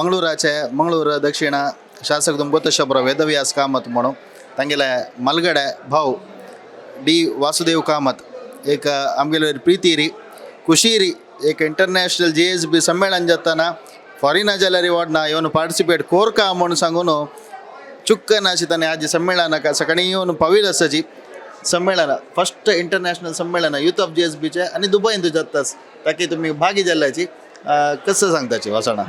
मंगळूराचे मंगळूर दक्षिण शासक तुमकोतशपुर वेदव्यास कामत म्हणून तांगेले मलगडे भाऊ डी वासुदेव कामत एक आमगेले प्रीती री खुशी री एक इंटरनॅशनल GSB संमेलन जाताना फॉरिन जाल्यार रिवॉर्डना येवन पार्टिसिपेट कोरका म्हणून सांगून चुक्क नाशिताने आज संमेलनाक सकाळी येवन पावील आसाची संमेलन फर्स्ट इंटरनॅशनल संमेलन यूथ ऑफ GSBचे आणि दुबईन जाताच ताकी तुम्ही भागी जाल्ल्याची कसं सांगताची वासणा.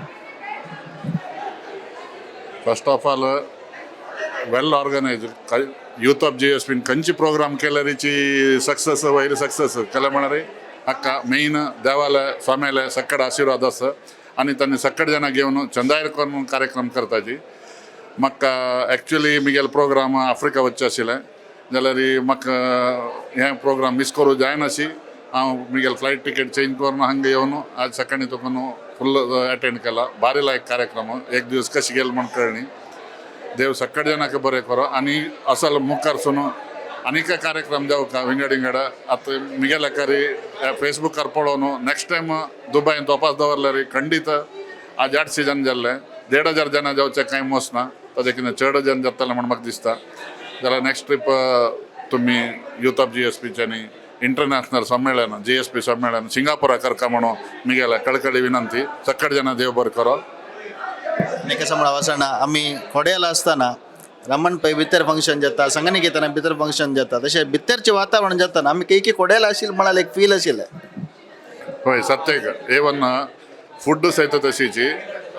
First of all well organized youth of GSB खंयची प्रोग्राम केल्यारीची सक्सेस वयर सक्सेस केले म्हणारे अक्का मेन देवालय स्वाम्यालय सक्कड आशीर्वाद आसा आणि त्यांनी सक्कड जाणां घेवन चंदायर करून कार्यक्रम करताची. म्हाका एक्चुअली मिगेल प्रोग्राम आफ्रिका वचचे आशिल्लें जाल्यार म्हाका हें प्रोग्राम मिस करूं जायनाशी. हांव मिगेल फ्लायट टिकेट चेंज करून हांगा येवन आज सकाळी तुका फुल अटेंड केला. भारी लायक कार्यक्रम एक दिवस कशी गेलो म्हण कळ्ळी. देव सक्कड जाणांक बरें करो आनी असल मुखार सुन आनीक कार्यक्रम जावं विंगड विंगड. आतां मिगेल एकारी फेसबुकार पळोवन नेक्स्ट टायम दुबईन तोपास दवरल्यार खंडीत आज 8 सीजन जाल्ले 1,500 जाणां जावचे कांय मोस ना. ताजे कितें चड जन जातले म्हण म्हाका दिसता. जाल्यार नेक्स्ट ट्रीप तुमी यूथ ऑफ GSBच्यांनी इंटरनॅशनल संमेलन GSB संमेलन सिंगापुरा करका म्हणून मिगेल कळकळी विनंती. सक्कड जाणां देव बरें करो. आनी कशें म्हणा वासणा आमी खोड्याला आसतना रमण पै भितर फंक्शन जाता संगणी घेताना भितर फंक्शन जाता तशें भितरचें वातावरण जाताना आमी काही खोड्याला आशिल्लें म्हणाल एक फील आशिल्लें. हय सत्यक इवन फूड सहित तशीची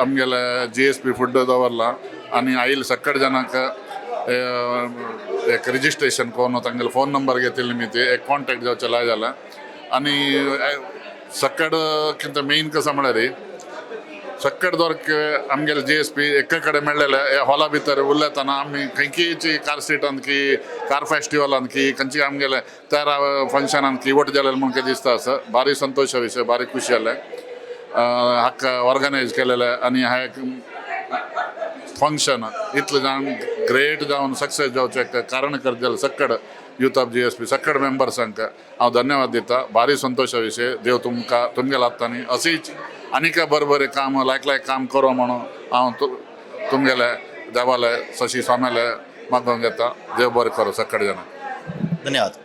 आमगेले GSB फूड दवरला आनी आयिल्ले सक्कड जाणांक एक रिजिस्ट्रेशन करून तांगेलो फोन नंबर घेतिल्ले मी ते एक कॉन्टॅक्ट जावचे लाय जाला. आनी सक्कड किंत मेन कसा म्हळ्यार सक्कड दोरक आमगेले GSB एका कडेन मेळ्ळेले हे हॉला भितर उरलेताना आमी खंयची कार स्ट्रीटान की कार फेस्टिवलान की खंयची आमगेले तेरा फंक्शनान की वट जालेले म्हूण कितें दिसता आसा. भारी संतोशा विशय भारी खुशी जालें हाका ऑर्गनायज केलेले आनी हा एक फंक्शन इतलें जावन ग्रेट जावन सक्सेस जावचें कारण करतले सक्कड यूथ ऑफ GSB सक्कड मेंबर्सांक हांव धन्यवाद दिता. भारी संतोशा विशय देव तुमकां तुमगेल्या हातांनी अशीच आनीक बरें काम लायक काम करो म्हणून हांव तुमगेले देवालय शशी स्वाम्यालय मागोवन घेता. देव बरें करो सक्कड जाणां. धन्यवाद.